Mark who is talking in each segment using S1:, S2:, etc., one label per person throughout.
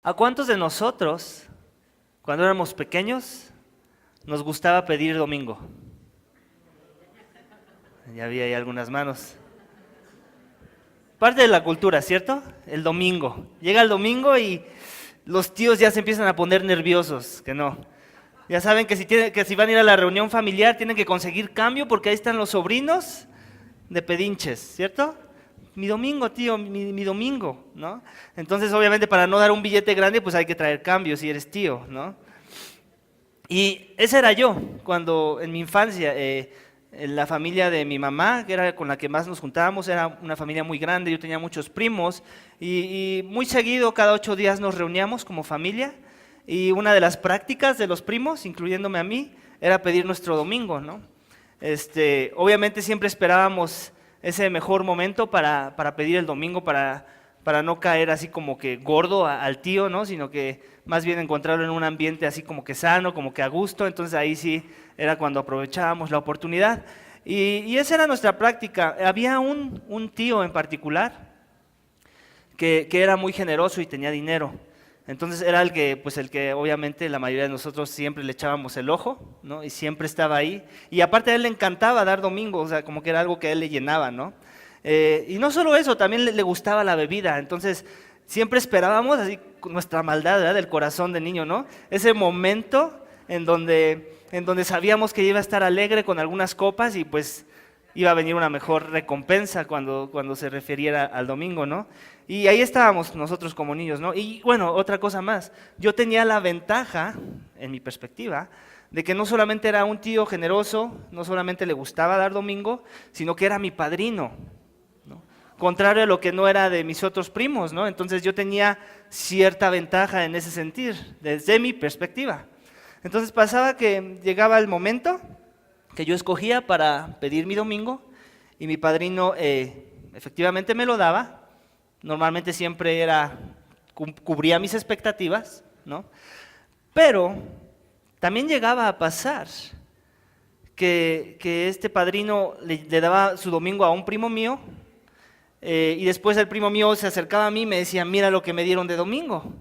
S1: ¿A cuántos de nosotros, cuando éramos pequeños, nos gustaba pedir domingo? Ya vi ahí algunas manos. Parte de la cultura, ¿cierto? El domingo. Llega el domingo y los tíos ya se empiezan a poner nerviosos, que no. Ya saben que si van a ir a la reunión familiar tienen que conseguir cambio porque ahí están los sobrinos de pedinches, ¿cierto? Mi domingo, tío, mi domingo, ¿no? Entonces, obviamente, para no dar un billete grande, pues hay que traer cambio si eres tío, ¿no? Y ese era yo, cuando en mi infancia, en la familia de mi mamá, que era con la que más nos juntábamos, era una familia muy grande, yo tenía muchos primos, y muy seguido, cada 8 días nos reuníamos como familia, y una de las prácticas de los primos, incluyéndome a mí, era pedir nuestro domingo, ¿no? Obviamente siempre esperábamos ese mejor momento para pedir el domingo, para no caer así como que gordo al tío, ¿no? Sino que más bien encontrarlo en un ambiente así como que sano, como que a gusto. Entonces ahí sí era cuando aprovechábamos la oportunidad. Y esa era nuestra práctica. Había un tío en particular que era muy generoso y tenía dinero. Entonces era el que obviamente la mayoría de nosotros siempre le echábamos el ojo, ¿no? Y siempre estaba ahí. Y aparte a él le encantaba dar domingo, o sea, como que era algo que a él le llenaba, ¿no? Y no solo eso, también le gustaba la bebida. Entonces siempre esperábamos así con nuestra maldad, ¿verdad? Del corazón de niño, ¿no? Ese momento en donde sabíamos que iba a estar alegre con algunas copas y pues iba a venir una mejor recompensa cuando se refiriera al domingo, ¿no? Y ahí estábamos nosotros como niños, ¿no? Y bueno, otra cosa más, yo tenía la ventaja, en mi perspectiva, de que no solamente era un tío generoso, no solamente le gustaba dar domingo, sino que era mi padrino, ¿no? Contrario a lo que no era de mis otros primos, ¿no? Entonces yo tenía cierta ventaja en ese sentido, desde mi perspectiva. Entonces pasaba que llegaba el momento que yo escogía para pedir mi domingo y mi padrino efectivamente me lo daba. Normalmente siempre cubría mis expectativas, ¿no? Pero también llegaba a pasar que este padrino le daba su domingo a un primo mío y después el primo mío se acercaba a mí y me decía, mira lo que me dieron de domingo.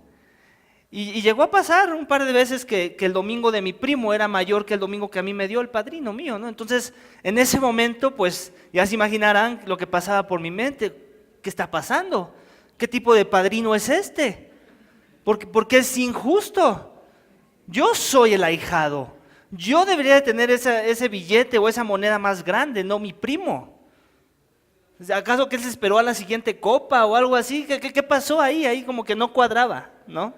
S1: Y llegó a pasar un par de veces que el domingo de mi primo era mayor que el domingo que a mí me dio el padrino mío, ¿no? Entonces, en ese momento, pues ya se imaginarán lo que pasaba por mi mente. ¿Qué está pasando? ¿Qué tipo de padrino es este? Porque es injusto. Yo soy el ahijado. Yo debería de tener ese billete o esa moneda más grande, no mi primo. ¿Acaso que él se esperó a la siguiente copa o algo así? ¿Qué pasó ahí? Ahí como que no cuadraba, ¿no?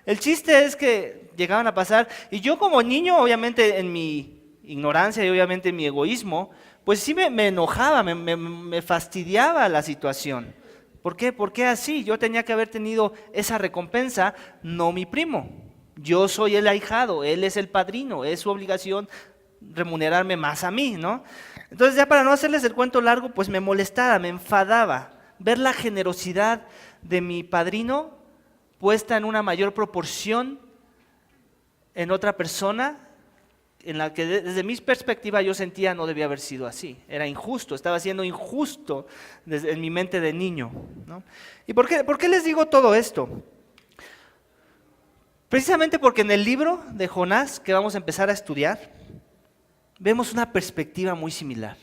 S1: El chiste es que llegaban a pasar, y yo como niño, obviamente en mi ignorancia y obviamente en mi egoísmo, pues sí me enojaba, me fastidiaba la situación. ¿Por qué? ¿Por qué así? Yo tenía que haber tenido esa recompensa, no mi primo. Yo soy el ahijado, él es el padrino, es su obligación remunerarme más a mí, ¿no? Entonces ya para no hacerles el cuento largo, pues me molestaba, me enfadaba ver la generosidad de mi padrino puesta en una mayor proporción en otra persona, en la que desde mi perspectiva yo sentía no debía haber sido así, era injusto, estaba siendo injusto en mi mente de niño, ¿no? ¿Y por qué les digo todo esto? Precisamente porque en el libro de Jonás que vamos a empezar a estudiar, vemos una perspectiva muy similar.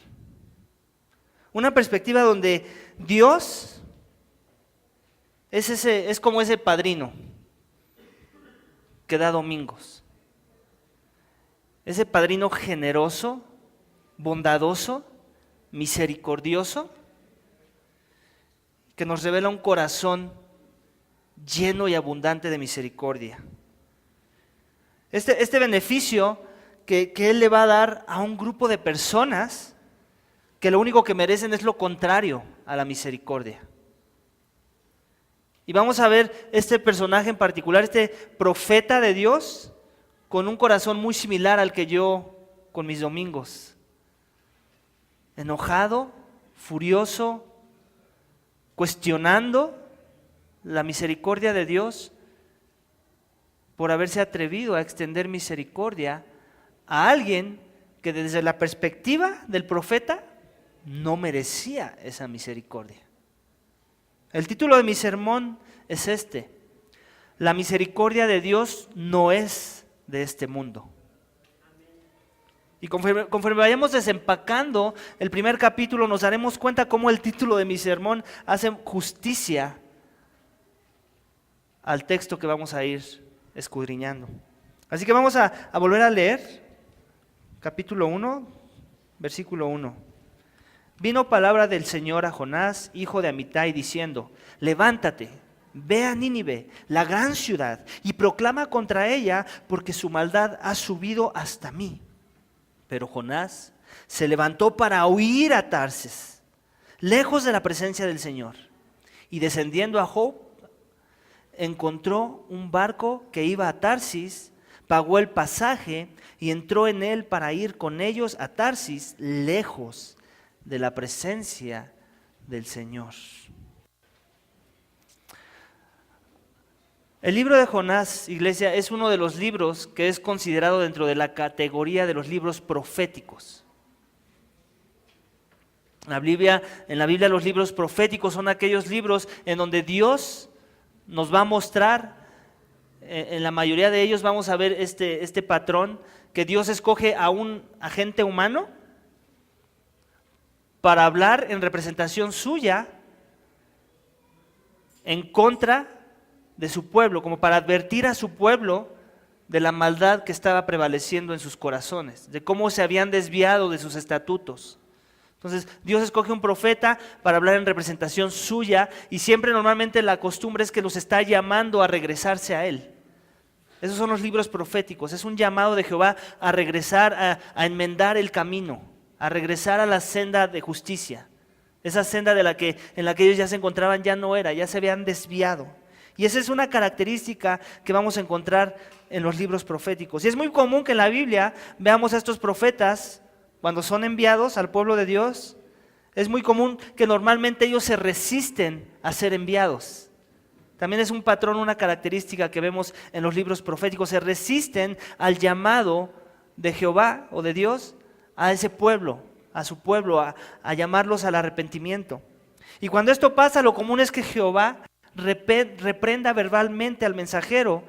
S1: Una perspectiva donde Dios es como ese padrino que da domingos. Ese padrino generoso, bondadoso, misericordioso, que nos revela un corazón lleno y abundante de misericordia. Este beneficio que Él le va a dar a un grupo de personas que lo único que merecen es lo contrario a la misericordia. Y vamos a ver este personaje en particular, este profeta de Dios, con un corazón muy similar al que yo con mis domingos. Enojado, furioso, cuestionando la misericordia de Dios por haberse atrevido a extender misericordia a alguien que desde la perspectiva del profeta no merecía esa misericordia. El título de mi sermón es este: La misericordia de Dios no es de este mundo. Y conforme vayamos desempacando el primer capítulo, nos daremos cuenta cómo el título de mi sermón hace justicia al texto que vamos a ir escudriñando. Así que vamos a volver a leer capítulo 1, versículo 1. Vino palabra del Señor a Jonás, hijo de Amitai, diciendo: levántate, ve a Nínive, la gran ciudad, y proclama contra ella, porque su maldad ha subido hasta mí. Pero Jonás se levantó para huir a Tarsis, lejos de la presencia del Señor. Y descendiendo a Jope, encontró un barco que iba a Tarsis, pagó el pasaje y entró en él para ir con ellos a Tarsis, lejos de la presencia del Señor. El libro de Jonás, iglesia, es uno de los libros que es considerado dentro de la categoría de los libros proféticos. En la Biblia los libros proféticos son aquellos libros en donde Dios nos va a mostrar, en la mayoría de ellos vamos a ver este patrón, que Dios escoge a un agente humano para hablar en representación suya en contra de su pueblo, como para advertir a su pueblo de la maldad que estaba prevaleciendo en sus corazones, de cómo se habían desviado de sus estatutos. Entonces Dios escoge un profeta para hablar en representación suya, y siempre normalmente la costumbre es que los está llamando a regresarse a Él. Esos son los libros proféticos, es un llamado de Jehová a regresar, a enmendar el camino, a regresar a la senda de justicia. Esa senda en la que ellos ya se encontraban ya no era, ya se habían desviado. Y esa es una característica que vamos a encontrar en los libros proféticos. Y es muy común que en la Biblia veamos a estos profetas, cuando son enviados al pueblo de Dios, es muy común que normalmente ellos se resisten a ser enviados. También es un patrón, una característica que vemos en los libros proféticos. Se resisten al llamado de Jehová o de Dios a ese pueblo, a su pueblo, a llamarlos al arrepentimiento. Y cuando esto pasa, lo común es que Jehová reprenda verbalmente al mensajero,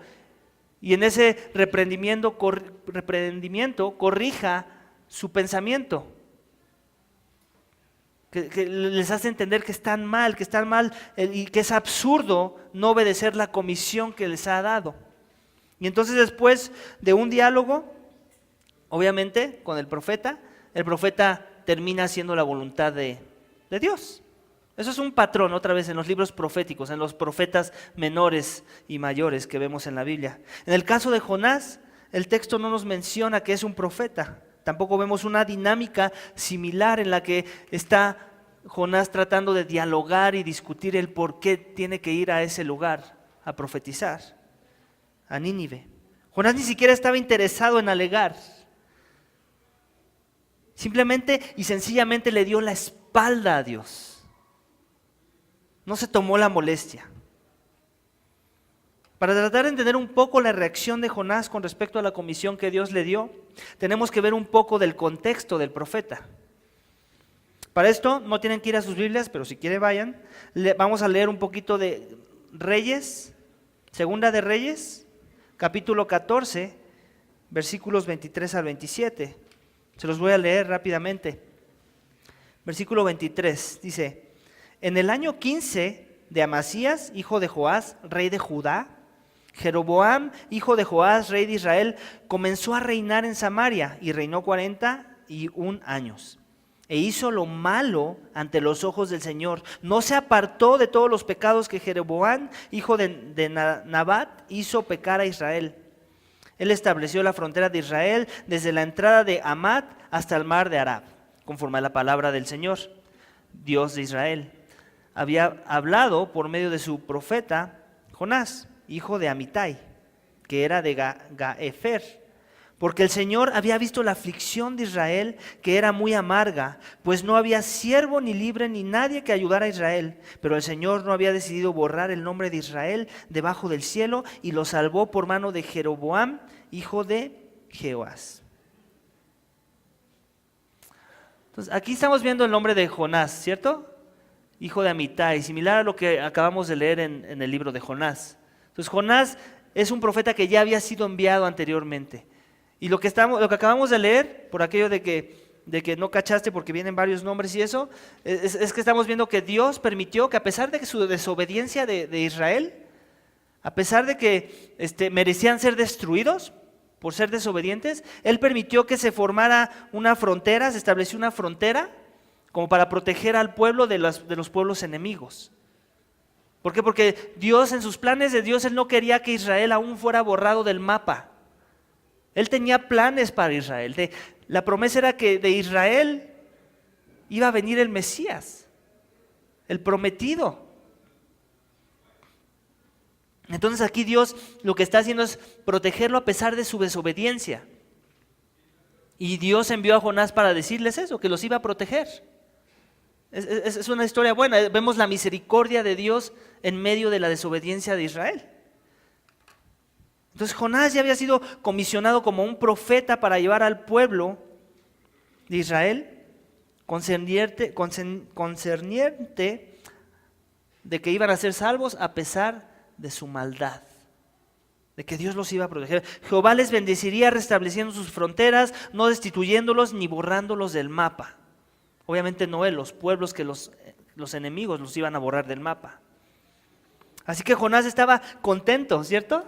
S1: y en ese reprendimiento corrija su pensamiento, que les hace entender que están mal y que es absurdo no obedecer la comisión que les ha dado. Y entonces, después de un diálogo, obviamente con el profeta termina haciendo la voluntad de Dios. Eso es un patrón otra vez en los libros proféticos, en los profetas menores y mayores que vemos en la Biblia. En el caso de Jonás, el texto no nos menciona que es un profeta. Tampoco vemos una dinámica similar en la que está Jonás tratando de dialogar y discutir el por qué tiene que ir a ese lugar a profetizar, a Nínive. Jonás ni siquiera estaba interesado en alegar. Simplemente y sencillamente le dio la espalda a Dios. No se tomó la molestia. Para tratar de entender un poco la reacción de Jonás con respecto a la comisión que Dios le dio, tenemos que ver un poco del contexto del profeta. Para esto no tienen que ir a sus Biblias, pero si quieren vayan. Vamos a leer un poquito de Reyes, Segunda de Reyes, capítulo 14, versículos 23 al 27. Se los voy a leer rápidamente. Versículo 23 dice: en el año 15 de Amasías, hijo de Joás, rey de Judá, Jeroboam, hijo de Joás, rey de Israel, comenzó a reinar en Samaria y reinó 41 años. E hizo lo malo ante los ojos del Señor. No se apartó de todos los pecados que Jeroboam, hijo de Nabat, hizo pecar a Israel. Él estableció la frontera de Israel desde la entrada de Hamat hasta el mar de Arab, conforme a la palabra del Señor, Dios de Israel. Había hablado por medio de su profeta Jonás, hijo de Amitai, que era de Gaefer, porque el Señor había visto la aflicción de Israel, que era muy amarga, pues no había siervo ni libre ni nadie que ayudara a Israel, pero el Señor no había decidido borrar el nombre de Israel debajo del cielo, y lo salvó por mano de Jeroboam, hijo de Jehoás. Entonces, aquí estamos viendo el nombre de Jonás, ¿cierto? Hijo de Amitai, similar a lo que acabamos de leer en el libro de Jonás. Entonces Jonás es un profeta que ya había sido enviado anteriormente. Y lo que acabamos de leer, por aquello de que no cachaste porque vienen varios nombres y eso, es que estamos viendo que Dios permitió que a pesar de que su desobediencia de Israel, a pesar de que merecían ser destruidos por ser desobedientes, Él permitió que se formara una frontera, se estableció una frontera como para proteger al pueblo de los pueblos enemigos. ¿Por qué? Porque Dios, en sus planes de Dios, Él no quería que Israel aún fuera borrado del mapa. Él tenía planes para Israel. La promesa era que de Israel iba a venir el Mesías, el prometido. Entonces aquí Dios lo que está haciendo es protegerlo a pesar de su desobediencia. Y Dios envió a Jonás para decirles eso, que los iba a proteger. Es una historia buena. Vemos la misericordia de Dios en medio de la desobediencia de Israel. Entonces Jonás ya había sido comisionado como un profeta para llevar al pueblo de Israel concerniente de que iban a ser salvos a pesar de su maldad, de que Dios los iba a proteger. Jehová les bendeciría restableciendo sus fronteras, no destituyéndolos ni borrándolos del mapa. Obviamente no él, los pueblos que los enemigos los iban a borrar del mapa. Así que Jonás estaba contento, ¿cierto?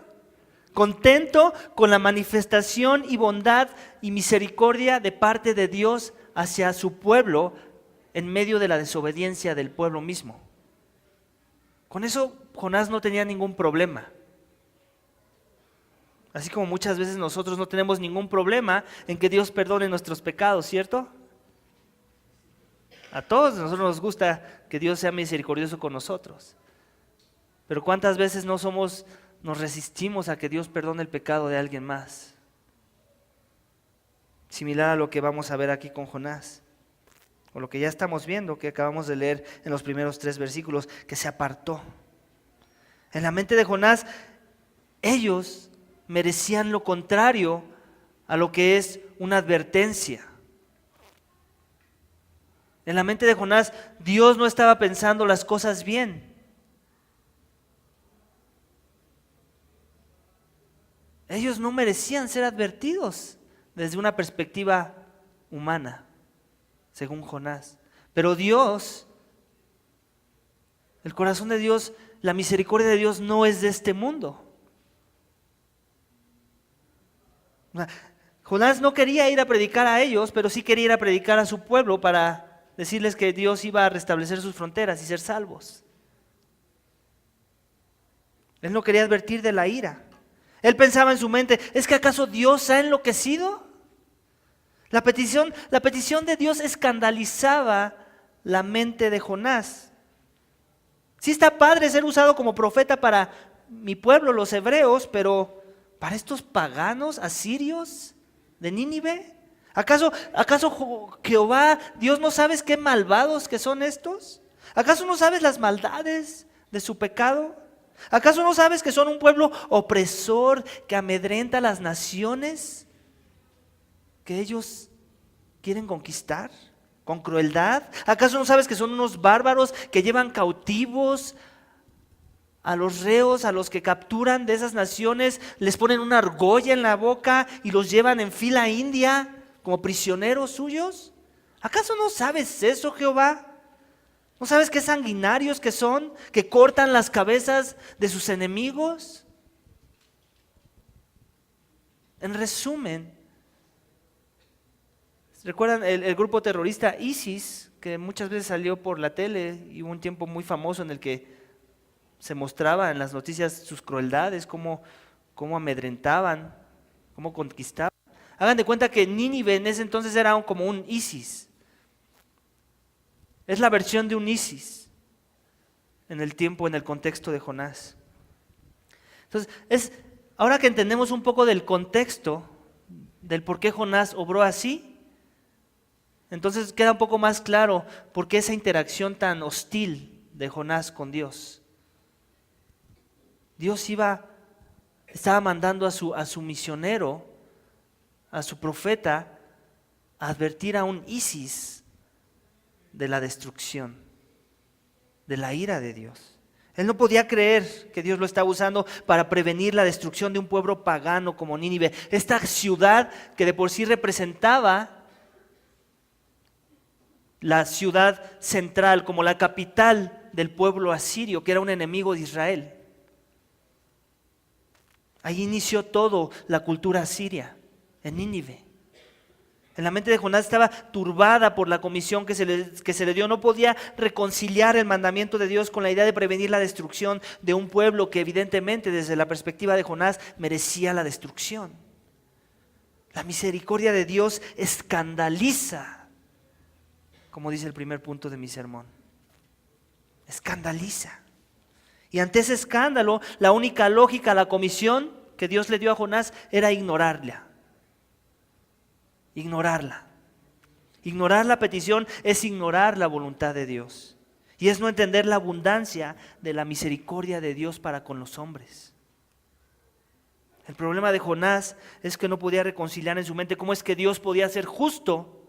S1: Contento con la manifestación y bondad y misericordia de parte de Dios hacia su pueblo en medio de la desobediencia del pueblo mismo. Con eso Jonás no tenía ningún problema. Así como muchas veces nosotros no tenemos ningún problema en que Dios perdone nuestros pecados, ¿cierto? A todos nosotros nos gusta que Dios sea misericordioso con nosotros. Pero ¿cuántas veces nos resistimos a que Dios perdone el pecado de alguien más? Similar a lo que vamos a ver aquí con Jonás, o lo que ya estamos viendo, que acabamos de leer en los primeros 3 versículos, que se apartó. En la mente de Jonás, ellos merecían lo contrario a lo que es una advertencia. En la mente de Jonás, Dios no estaba pensando las cosas bien. Ellos no merecían ser advertidos desde una perspectiva humana, según Jonás. Pero Dios, el corazón de Dios, la misericordia de Dios no es de este mundo. Jonás no quería ir a predicar a ellos, pero sí quería ir a predicar a su pueblo para decirles que Dios iba a restablecer sus fronteras y ser salvos. Él no quería advertir de la ira. Él pensaba en su mente, ¿es que acaso Dios ha enloquecido? La petición de Dios escandalizaba la mente de Jonás. Sí está padre ser usado como profeta para mi pueblo, los hebreos, pero ¿para estos paganos asirios de Nínive? ¿Acaso Jehová, Dios, no sabes qué malvados que son estos? ¿Acaso no sabes las maldades de su pecado? ¿Acaso no sabes que son un pueblo opresor que amedrenta a las naciones que ellos quieren conquistar con crueldad? ¿Acaso no sabes que son unos bárbaros que llevan cautivos a los reos, a los que capturan de esas naciones, les ponen una argolla en la boca y los llevan en fila india como prisioneros suyos? ¿Acaso no sabes eso, Jehová? ¿No sabes qué sanguinarios que son, que cortan las cabezas de sus enemigos? En resumen, ¿recuerdan el grupo terrorista ISIS, que muchas veces salió por la tele y hubo un tiempo muy famoso en el que se mostraba en las noticias sus crueldades, cómo amedrentaban, cómo conquistaban? Hagan de cuenta que Nínive en ese entonces era como un ISIS. Es la versión de un ISIS en el tiempo, en el contexto de Jonás. Entonces, ahora que entendemos un poco del contexto, del por qué Jonás obró así, entonces queda un poco más claro por qué esa interacción tan hostil de Jonás con Dios. Dios estaba mandando a su misionero, a su profeta, a advertir a un ISIS de la destrucción, de la ira de Dios. Él no podía creer que Dios lo estaba usando para prevenir la destrucción de un pueblo pagano como Nínive. Esta ciudad que de por sí representaba la ciudad central, como la capital del pueblo asirio, que era un enemigo de Israel. Ahí inició todo la cultura asiria, en Nínive. En la mente de Jonás estaba turbada por la comisión que se le dio. No podía reconciliar el mandamiento de Dios con la idea de prevenir la destrucción de un pueblo que evidentemente desde la perspectiva de Jonás merecía la destrucción. La misericordia de Dios escandaliza, como dice el primer punto de mi sermón. Escandaliza. Y ante ese escándalo, la única lógica, la comisión que Dios le dio a Jonás era ignorarla. Ignorar la petición es ignorar la voluntad de Dios. Y es no entender la abundancia de la misericordia de Dios para con los hombres. El problema de Jonás es que no podía reconciliar en su mente cómo es que Dios podía ser justo,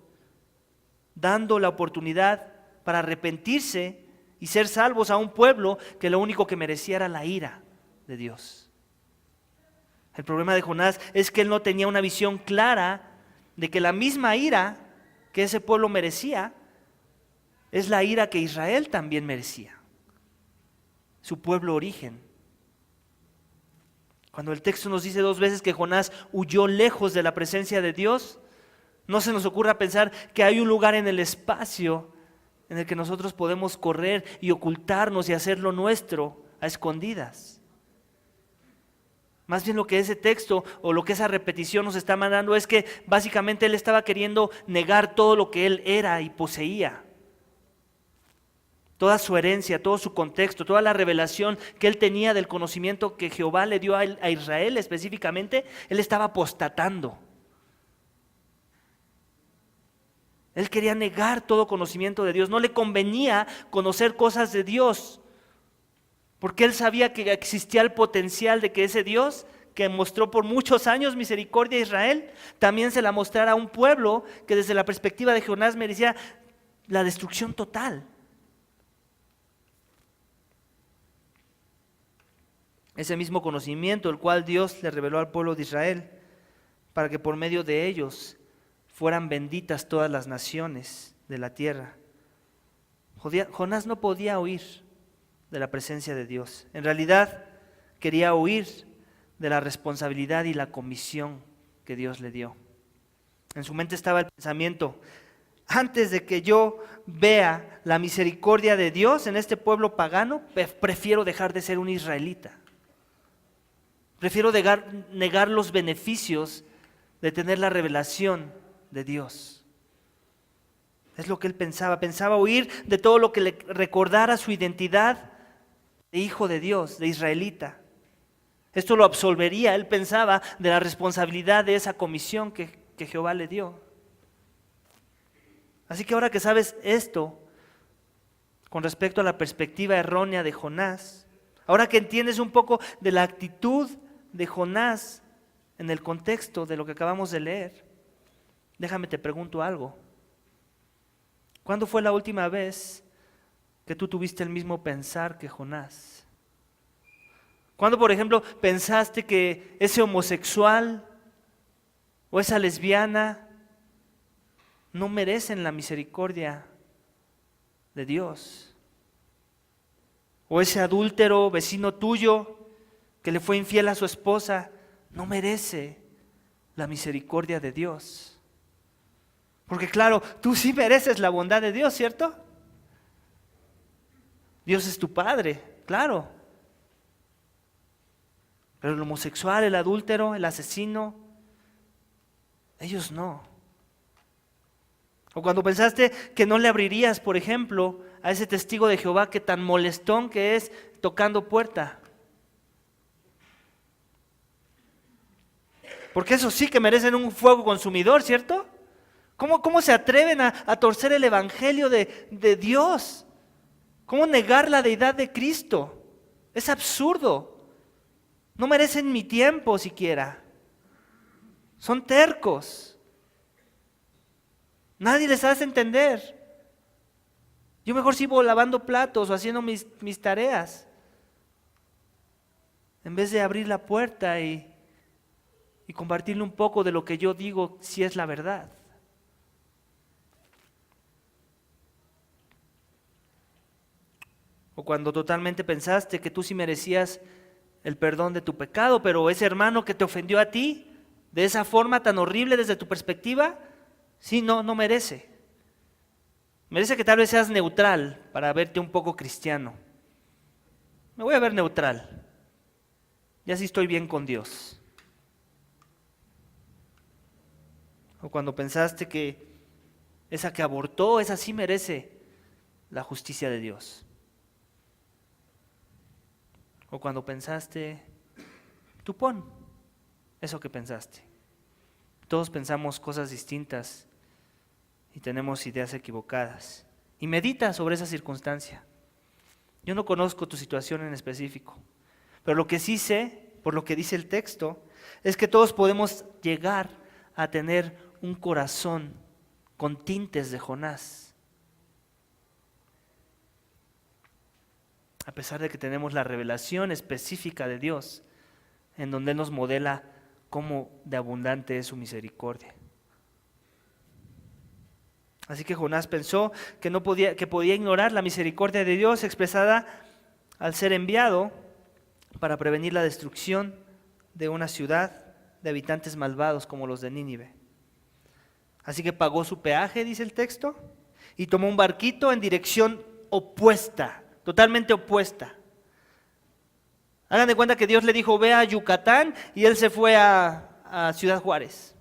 S1: dando la oportunidad para arrepentirse y ser salvos a un pueblo que lo único que merecía era la ira de Dios. El problema de Jonás es que él no tenía una visión clara de que la misma ira que ese pueblo merecía es la ira que Israel también merecía, su pueblo origen. Cuando el texto nos dice 2 veces que Jonás huyó lejos de la presencia de Dios, no se nos ocurra pensar que hay un lugar en el espacio en el que nosotros podemos correr y ocultarnos y hacer lo nuestro a escondidas. Más bien lo que ese texto o lo que esa repetición nos está mandando es que básicamente él estaba queriendo negar todo lo que él era y poseía. Toda su herencia, todo su contexto, toda la revelación que él tenía del conocimiento que Jehová le dio a Israel específicamente, él estaba apostatando. Él quería negar todo conocimiento de Dios, no le convenía conocer cosas de Dios, porque él sabía que existía el potencial de que ese Dios, que mostró por muchos años misericordia a Israel, también se la mostrara a un pueblo que desde la perspectiva de Jonás merecía la destrucción total. Ese mismo conocimiento, el cual Dios le reveló al pueblo de Israel, para que por medio de ellos fueran benditas todas las naciones de la tierra. Jonás no podía huir de la presencia de Dios. En realidad quería huir de la responsabilidad y la comisión que Dios le dio. En su mente estaba el pensamiento: antes de que yo vea la misericordia de Dios en este pueblo pagano, prefiero dejar de ser un israelita. Prefiero negar los beneficios de tener la revelación de Dios. Es lo que él pensaba. Pensaba huir de todo lo que le recordara su identidad de hijo de Dios, de israelita. Esto lo absolvería, él pensaba, de la responsabilidad de esa comisión que Jehová le dio. Así que ahora que sabes esto, con respecto a la perspectiva errónea de Jonás, ahora que entiendes un poco de la actitud de Jonás en el contexto de lo que acabamos de leer, déjame te pregunto algo. ¿Cuándo fue la última vez que tú tuviste el mismo pensar que Jonás? ¿Cuándo, por ejemplo, pensaste que ese homosexual o esa lesbiana no merecen la misericordia de Dios? ¿O ese adúltero vecino tuyo que le fue infiel a su esposa no merece la misericordia de Dios? Porque claro, tú sí mereces la bondad de Dios, ¿cierto? Dios es tu Padre, claro. Pero el homosexual, el adúltero, el asesino, ellos no. O cuando pensaste que no le abrirías, por ejemplo, a ese testigo de Jehová que tan molestón que es tocando puerta. Porque eso sí que merecen un fuego consumidor, ¿cierto? ¿Cómo se atreven a torcer el evangelio de Dios? ¿Cómo negar la deidad de Cristo? Es absurdo. No merecen mi tiempo siquiera. Son tercos. Nadie les hace entender. Yo mejor sigo lavando platos o haciendo mis tareas. en vez de abrir la puerta y compartirle un poco de lo que yo digo si es la verdad. O cuando totalmente pensaste que tú sí merecías el perdón de tu pecado, pero ese hermano que te ofendió a ti, de esa forma tan horrible desde tu perspectiva, sí, no merece. Merece que tal vez seas neutral para verte un poco cristiano. Me voy a ver neutral. Y así estoy bien con Dios. O cuando pensaste que esa que abortó, esa sí merece la justicia de Dios. O cuando pensaste, tú pon eso que pensaste. Todos pensamos cosas distintas y tenemos ideas equivocadas. Y medita sobre esa circunstancia. Yo no conozco tu situación en específico, pero lo que sí sé, por lo que dice el texto, es que todos podemos llegar a tener un corazón con tintes de Jonás. A pesar de que tenemos la revelación específica de Dios, en donde Él nos modela cómo de abundante es su misericordia. Así que Jonás pensó que podía ignorar la misericordia de Dios expresada al ser enviado para prevenir la destrucción de una ciudad de habitantes malvados como los de Nínive. Así que pagó su peaje, dice el texto, y tomó un barquito en dirección opuesta. Totalmente opuesta. Hagan de cuenta que Dios le dijo, ve a Yucatán, y él se fue a Ciudad Juárez.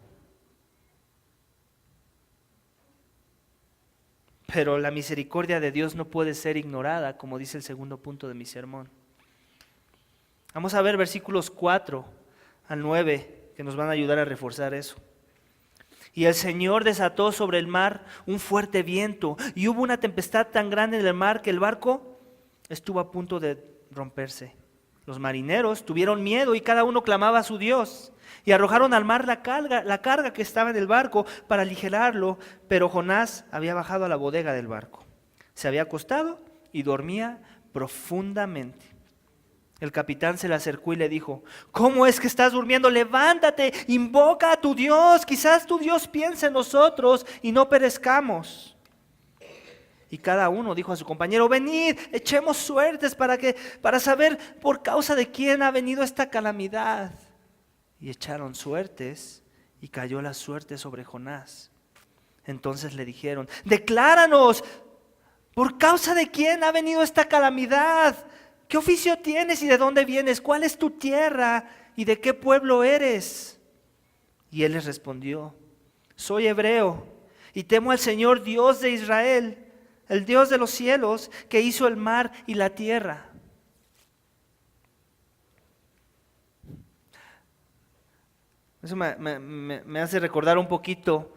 S1: Pero la misericordia de Dios no puede ser ignorada, como dice el segundo punto de mi sermón. Vamos a ver versículos 4 al 9, que nos van a ayudar a reforzar eso. Y el Señor desató sobre el mar un fuerte viento, y hubo una tempestad tan grande en el mar que el barco estuvo a punto de romperse. Los marineros tuvieron miedo y cada uno clamaba a su Dios. Y arrojaron al mar la carga que estaba en el barco para aligerarlo, pero Jonás había bajado a la bodega del barco. Se había acostado y dormía profundamente. El capitán se le acercó y le dijo, ¿cómo es que estás durmiendo? Levántate, invoca a tu Dios, quizás tu Dios piense en nosotros y no perezcamos. Y cada uno dijo a su compañero, venid, echemos suertes para saber por causa de quién ha venido esta calamidad. Y echaron suertes y cayó la suerte sobre Jonás. Entonces le dijeron, decláranos, ¿por causa de quién ha venido esta calamidad? ¿Qué oficio tienes y de dónde vienes? ¿Cuál es tu tierra y de qué pueblo eres? Y él les respondió, soy hebreo y temo al Señor Dios de Israel, el Dios de los cielos, que hizo el mar y la tierra. Eso me hace recordar un poquito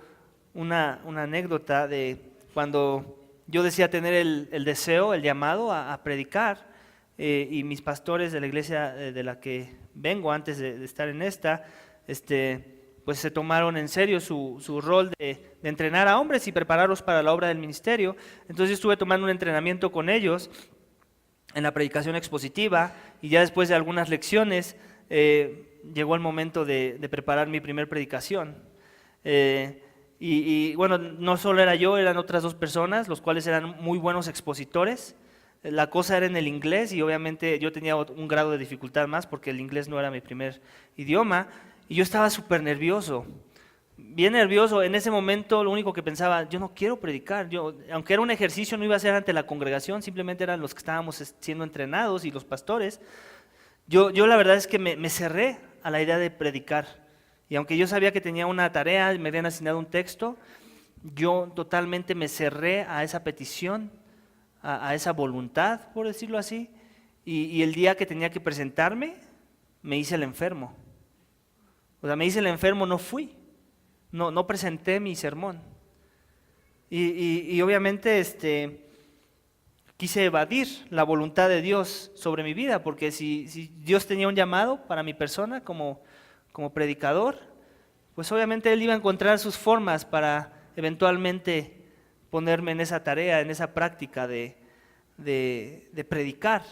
S1: una anécdota de cuando yo decía tener el deseo, el llamado a predicar, y mis pastores de la iglesia de la que vengo antes de estar en esta, pues se tomaron en serio su rol de entrenar a hombres y prepararlos para la obra del ministerio. Entonces yo estuve tomando un entrenamiento con ellos en la predicación expositiva, y ya después de algunas lecciones llegó el momento de preparar mi primer predicación. Y bueno, no solo era yo, eran otras dos personas, los cuales eran muy buenos expositores. La cosa era en el inglés y obviamente yo tenía un grado de dificultad más porque el inglés no era mi primer idioma. Y yo estaba súper nervioso, bien nervioso. En ese momento lo único que pensaba, yo no quiero predicar. Aunque era un ejercicio, no iba a ser ante la congregación, simplemente eran los que estábamos siendo entrenados y los pastores. Yo la verdad es que me cerré a la idea de predicar. Y aunque yo sabía que tenía una tarea, me habían asignado un texto, yo totalmente me cerré a esa petición, a esa voluntad, por decirlo así. Y el día que tenía que presentarme, me hice el enfermo. O sea, me hice el enfermo, no fui, no presenté mi sermón. Y obviamente quise evadir la voluntad de Dios sobre mi vida, porque si Dios tenía un llamado para mi persona como predicador, pues obviamente Él iba a encontrar sus formas para eventualmente ponerme en esa tarea, en esa práctica de predicar.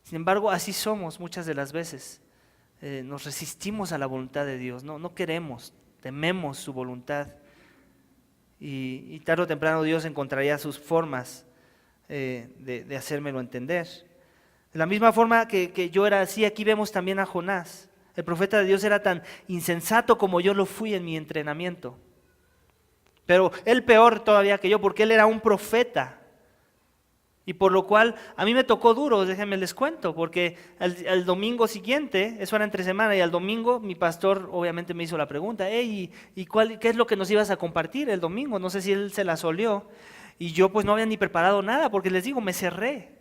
S1: Sin embargo, así somos muchas de las veces. Nos resistimos a la voluntad de Dios, no queremos, tememos su voluntad. Y tarde o temprano Dios encontraría sus formas de hacérmelo entender. De la misma forma que yo era así, aquí vemos también a Jonás. El profeta de Dios era tan insensato como yo lo fui en mi entrenamiento. Pero él peor todavía que yo, porque él era un profeta. Y por lo cual a mí me tocó duro, déjenme les cuento, porque al domingo siguiente, eso era entre semana, y al domingo mi pastor obviamente me hizo la pregunta, hey, ¿qué es lo que nos ibas a compartir el domingo? No sé si él se la solió. Y yo pues no había ni preparado nada, porque les digo, me cerré.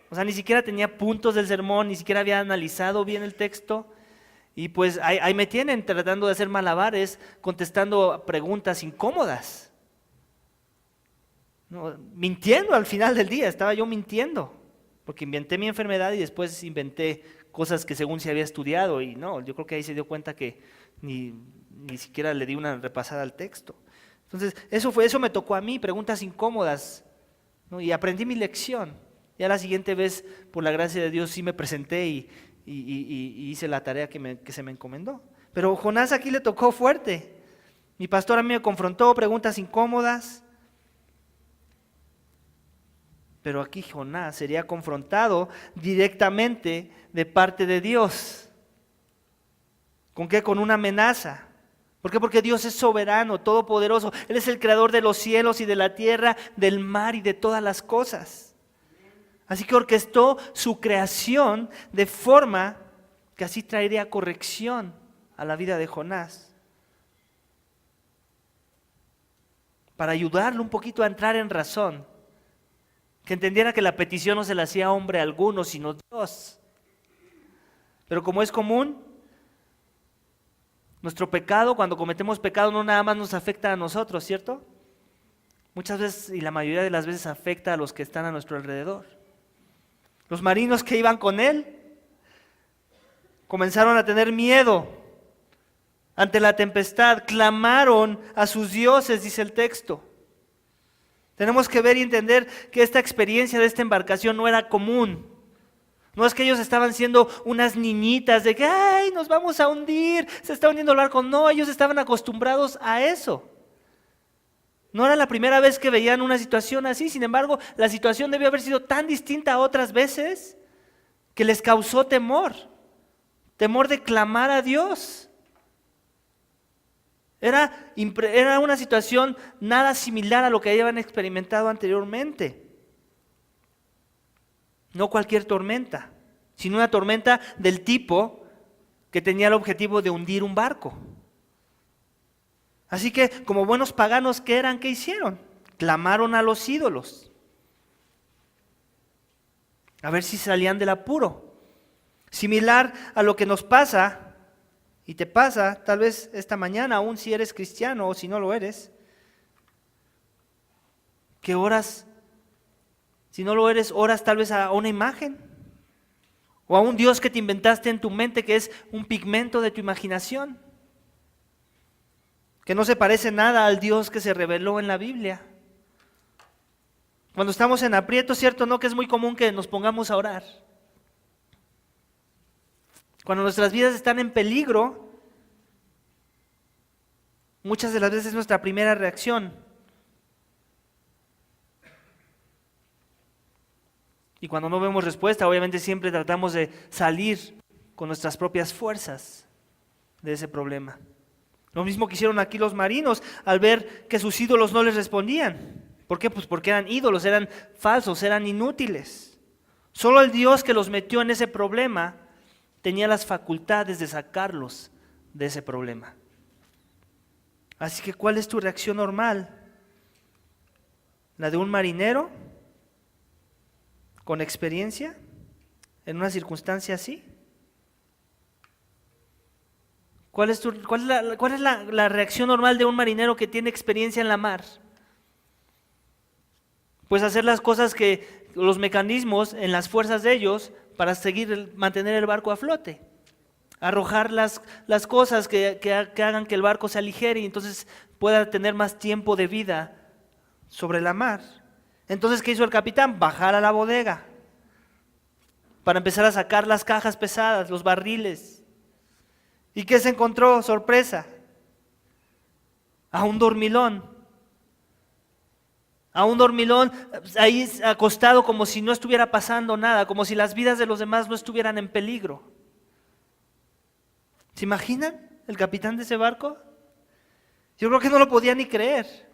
S1: O sea, ni siquiera tenía puntos del sermón, ni siquiera había analizado bien el texto. Y pues ahí me tienen tratando de hacer malabares, contestando preguntas incómodas. No, mintiendo al final del día, estaba yo mintiendo, porque inventé mi enfermedad y después inventé cosas que según se había estudiado y no, yo creo que ahí se dio cuenta que ni siquiera le di una repasada al texto. Entonces, eso me tocó a mí, preguntas incómodas, ¿no? Y aprendí mi lección. Ya la siguiente vez, por la gracia de Dios, sí me presenté y hice la tarea que se me encomendó. Pero Jonás aquí le tocó fuerte. Mi pastor a mí me confrontó, preguntas incómodas. Pero aquí Jonás sería confrontado directamente de parte de Dios. ¿Con qué? Con una amenaza. ¿Por qué? Porque Dios es soberano, todopoderoso. Él es el creador de los cielos y de la tierra, del mar y de todas las cosas. Así que orquestó su creación de forma que así traería corrección a la vida de Jonás. Para ayudarlo un poquito a entrar en razón. Que entendiera que la petición no se la hacía a hombre alguno, sino Dios. Pero como es común, nuestro pecado, cuando cometemos pecado, no nada más nos afecta a nosotros, ¿cierto? Muchas veces, y la mayoría de las veces, afecta a los que están a nuestro alrededor. Los marinos que iban con él comenzaron a tener miedo ante la tempestad, clamaron a sus dioses, dice el texto. Tenemos que ver y entender que esta experiencia de esta embarcación no era común. No es que ellos estaban siendo unas niñitas de que, ¡ay, nos vamos a hundir! Se está hundiendo el barco. No, ellos estaban acostumbrados a eso. No era la primera vez que veían una situación así. Sin embargo, la situación debió haber sido tan distinta a otras veces que les causó temor. Temor de clamar a Dios. Era una situación nada similar a lo que habían experimentado anteriormente. No cualquier tormenta, sino una tormenta del tipo que tenía el objetivo de hundir un barco. Así que, como buenos paganos que eran, ¿qué hicieron? Clamaron a los ídolos. A ver si salían del apuro. Similar a lo que nos pasa y te pasa, tal vez esta mañana, aún si eres cristiano o si no lo eres, que oras, si no lo eres, oras tal vez a una imagen o a un Dios que te inventaste en tu mente que es un pigmento de tu imaginación, que no se parece nada al Dios que se reveló en la Biblia. Cuando estamos en aprieto, ¿cierto? No, que es muy común que nos pongamos a orar. Cuando nuestras vidas están en peligro, muchas de las veces es nuestra primera reacción. Y cuando no vemos respuesta, obviamente siempre tratamos de salir con nuestras propias fuerzas de ese problema. Lo mismo que hicieron aquí los marinos al ver que sus ídolos no les respondían. ¿Por qué? Pues porque eran ídolos, eran falsos, eran inútiles. Solo el Dios que los metió en ese problema tenía las facultades de sacarlos de ese problema. Así que, ¿cuál es tu reacción normal? ¿La de un marinero con experiencia en una circunstancia así? ¿Cuál es la reacción normal de un marinero que tiene experiencia en la mar? Pues hacer las cosas los mecanismos en las fuerzas de ellos para mantener el barco a flote. Arrojar las cosas que hagan que el barco se aligere y entonces pueda tener más tiempo de vida sobre la mar. Entonces, ¿qué hizo el capitán? Bajar a la bodega. para empezar a sacar las cajas pesadas, los barriles. ¿Y qué se encontró? Sorpresa. A un dormilón. A un dormilón ahí acostado como si no estuviera pasando nada, como si las vidas de los demás no estuvieran en peligro. ¿Se imaginan el capitán de ese barco? Yo creo que no lo podía ni creer.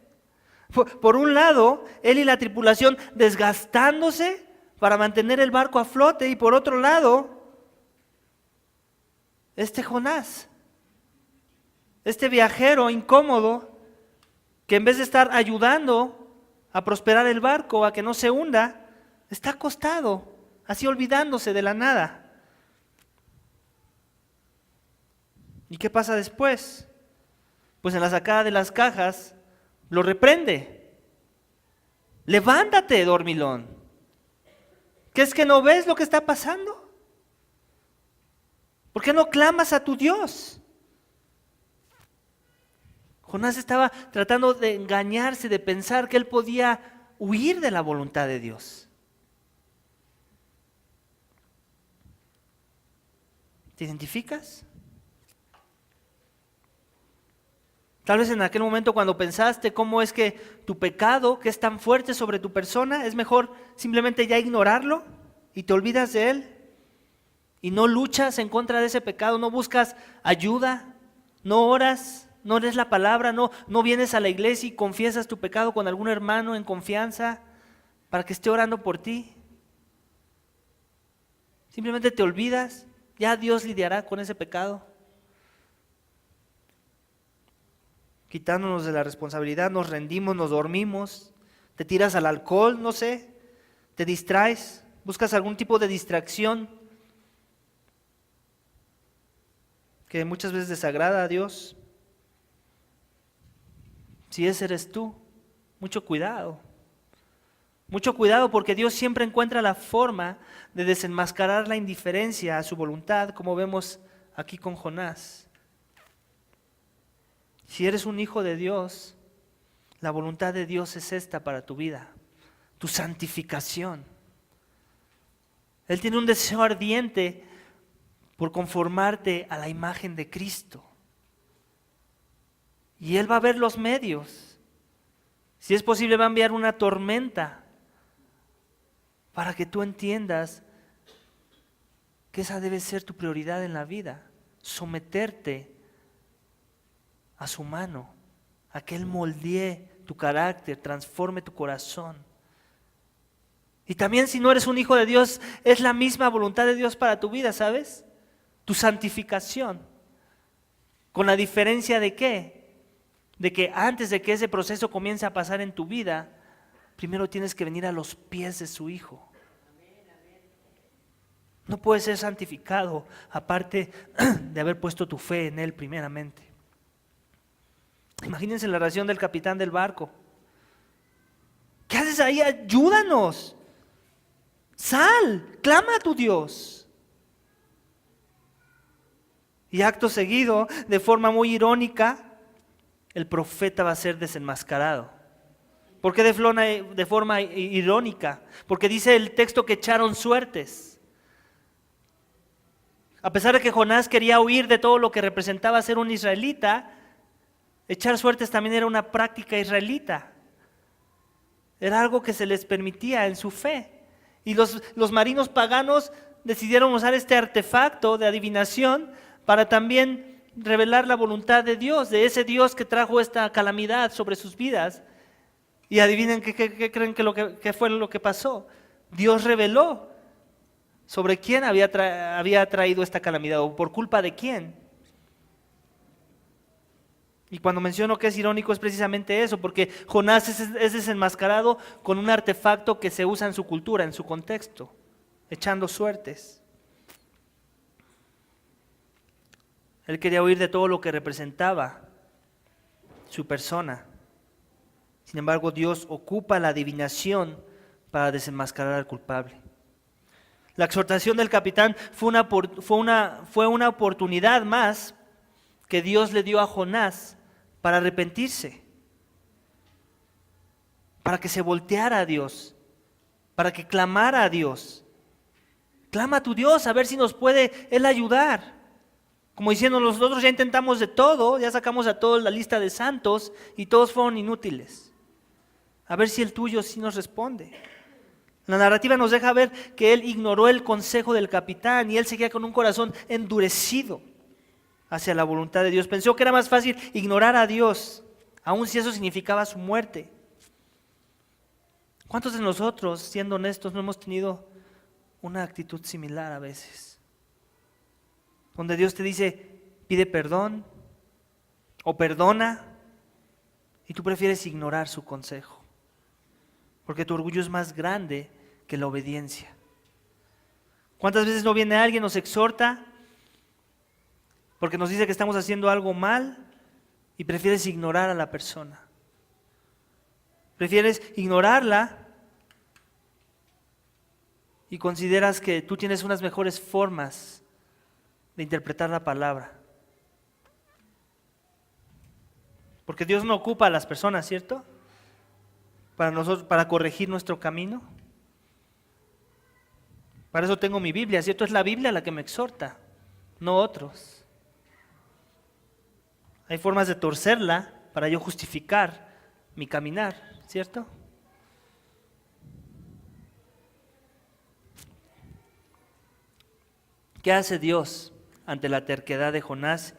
S1: Por un lado, él y la tripulación desgastándose para mantener el barco a flote, y por otro lado, Jonás, este viajero incómodo, que en vez de estar ayudando a prosperar el barco, a que no se hunda, está acostado, así olvidándose de la nada. ¿Y qué pasa después? Pues en la sacada de las cajas, lo reprende. Levántate, dormilón. ¿Qué es que no ves lo que está pasando? ¿Por qué no clamas a tu Dios? Jonás estaba tratando de engañarse, de pensar que él podía huir de la voluntad de Dios. ¿Te identificas? Tal vez en aquel momento cuando pensaste cómo es que tu pecado, que es tan fuerte sobre tu persona, es mejor simplemente ya ignorarlo y te olvidas de él y no luchas en contra de ese pecado, no buscas ayuda, no oras, no lees la palabra, no vienes a la iglesia y confiesas tu pecado con algún hermano en confianza para que esté orando por ti. Simplemente te olvidas, ya Dios lidiará con ese pecado. Quitándonos de la responsabilidad, nos rendimos, nos dormimos, te tiras al alcohol, no sé, te distraes, buscas algún tipo de distracción que muchas veces desagrada a Dios. Si ese eres tú, mucho cuidado porque Dios siempre encuentra la forma de desenmascarar la indiferencia a su voluntad, como vemos aquí con Jonás. Si eres un hijo de Dios, la voluntad de Dios es esta para tu vida, tu santificación. Él tiene un deseo ardiente por conformarte a la imagen de Cristo. Y Él va a ver los medios. Si es posible, va a enviar una tormenta para que tú entiendas que esa debe ser tu prioridad en la vida, someterte a su mano, a que Él moldee tu carácter, transforme tu corazón. Y también si no eres un hijo de Dios, es la misma voluntad de Dios para tu vida, ¿sabes? Tu santificación. Con la diferencia de ¿qué? De que antes de que ese proceso comience a pasar en tu vida, primero tienes que venir a los pies de su Hijo. No puedes ser santificado aparte de haber puesto tu fe en Él primeramente. Imagínense la oración del capitán del barco. ¿Qué haces ahí? Ayúdanos. Sal, clama a tu Dios. Y acto seguido, de forma muy irónica, el profeta va a ser desenmascarado. ¿Por qué de forma irónica? Porque dice el texto que echaron suertes. A pesar de que Jonás quería huir de todo lo que representaba ser un israelita, echar suertes también era una práctica israelita. Era algo que se les permitía en su fe. Y los marinos paganos decidieron usar este artefacto de adivinación para también revelar la voluntad de Dios, de ese Dios que trajo esta calamidad sobre sus vidas. Y adivinen qué creen que fue lo que pasó. Dios reveló sobre quién había traído esta calamidad o por culpa de quién. Y cuando menciono que es irónico es precisamente eso, porque Jonás es desenmascarado con un artefacto que se usa en su cultura, en su contexto, echando suertes. Él quería huir de todo lo que representaba su persona. Sin embargo, Dios ocupa la adivinación para desenmascarar al culpable. La exhortación del capitán fue una oportunidad más que Dios le dio a Jonás para arrepentirse, para que se volteara a Dios, para que clamara a Dios. Clama a tu Dios a ver si nos puede Él ayudar. Como diciendo, nosotros ya intentamos de todo, ya sacamos a todos la lista de santos y todos fueron inútiles. A ver si el tuyo sí nos responde. La narrativa nos deja ver que él ignoró el consejo del capitán y él seguía con un corazón endurecido hacia la voluntad de Dios. Pensó que era más fácil ignorar a Dios, aun si eso significaba su muerte. ¿Cuántos de nosotros, siendo honestos, no hemos tenido una actitud similar a veces? Donde Dios te dice, pide perdón o perdona y tú prefieres ignorar su consejo. Porque tu orgullo es más grande que la obediencia. ¿Cuántas veces no viene alguien, nos exhorta porque nos dice que estamos haciendo algo mal y prefieres ignorar a la persona? Prefieres ignorarla y consideras que tú tienes unas mejores formas de interpretar la palabra. Porque Dios no ocupa a las personas, ¿cierto? Para nosotros, para corregir nuestro camino. Para eso tengo mi Biblia, ¿cierto? Es la Biblia la que me exhorta, no otros. Hay formas de torcerla para yo justificar mi caminar, ¿cierto? ¿Qué hace Dios ante la terquedad de Jonás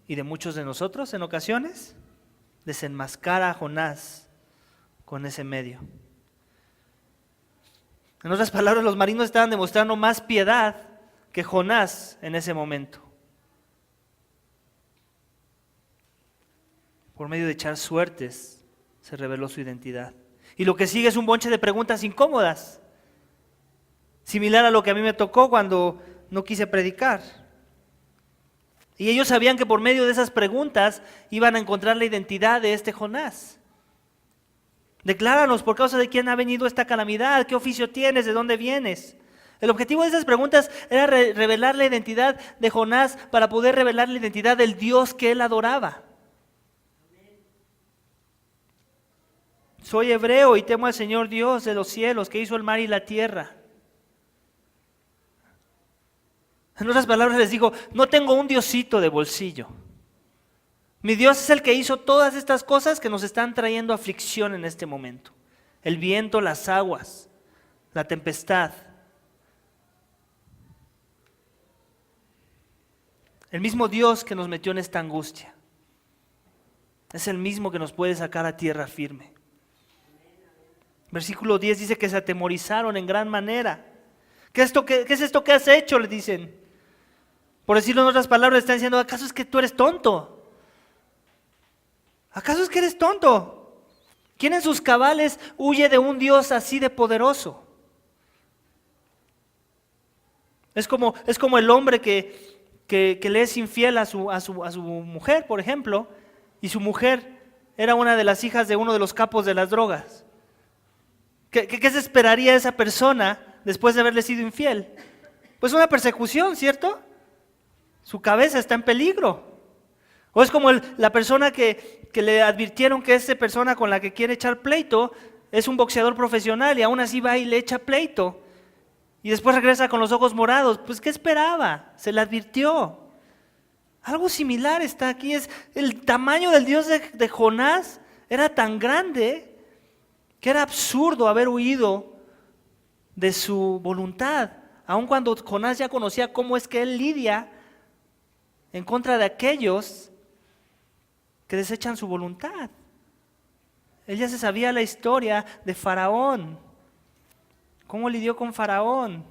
S1: y de muchos de nosotros en ocasiones? Desenmascara a Jonás con ese medio. En otras palabras, los marinos estaban demostrando más piedad que Jonás en ese momento. Por medio de echar suertes se reveló su identidad. Y lo que sigue es un bonche de preguntas incómodas, similar a lo que a mí me tocó cuando no quise predicar. Y ellos sabían que por medio de esas preguntas iban a encontrar la identidad de este Jonás. Decláranos por causa de quién ha venido esta calamidad, qué oficio tienes, de dónde vienes. El objetivo de esas preguntas era revelar la identidad de Jonás para poder revelar la identidad del Dios que él adoraba. Soy hebreo y temo al Señor Dios de los cielos, que hizo el mar y la tierra. En otras palabras les digo, no tengo un diosito de bolsillo. Mi Dios es el que hizo todas estas cosas que nos están trayendo aflicción en este momento. El viento, las aguas, la tempestad. El mismo Dios que nos metió en esta angustia es el mismo que nos puede sacar a tierra firme. Versículo 10 dice que se atemorizaron en gran manera. ¿Qué es esto que has hecho?, le dicen. Por decirlo en otras palabras, están diciendo, ¿acaso es que tú eres tonto? ¿Acaso es que eres tonto? ¿Quién en sus cabales huye de un Dios así de poderoso? Es como el hombre que le es infiel a su mujer, por ejemplo, y su mujer era una de las hijas de uno de los capos de las drogas. ¿Qué se esperaría de esa persona después de haberle sido infiel? Pues una persecución, ¿cierto? Su cabeza está en peligro. O es como la persona que le advirtieron que esa persona con la que quiere echar pleito es un boxeador profesional y aún así va y le echa pleito. Y después regresa con los ojos morados. Pues ¿qué esperaba? Se le advirtió. Algo similar está aquí. Es el tamaño del Dios de Jonás era tan grande que era absurdo haber huido de su voluntad. Aun cuando Jonás ya conocía cómo es que él lidia en contra de aquellos que desechan su voluntad. Él ya se sabía la historia de Faraón, cómo lidió con Faraón.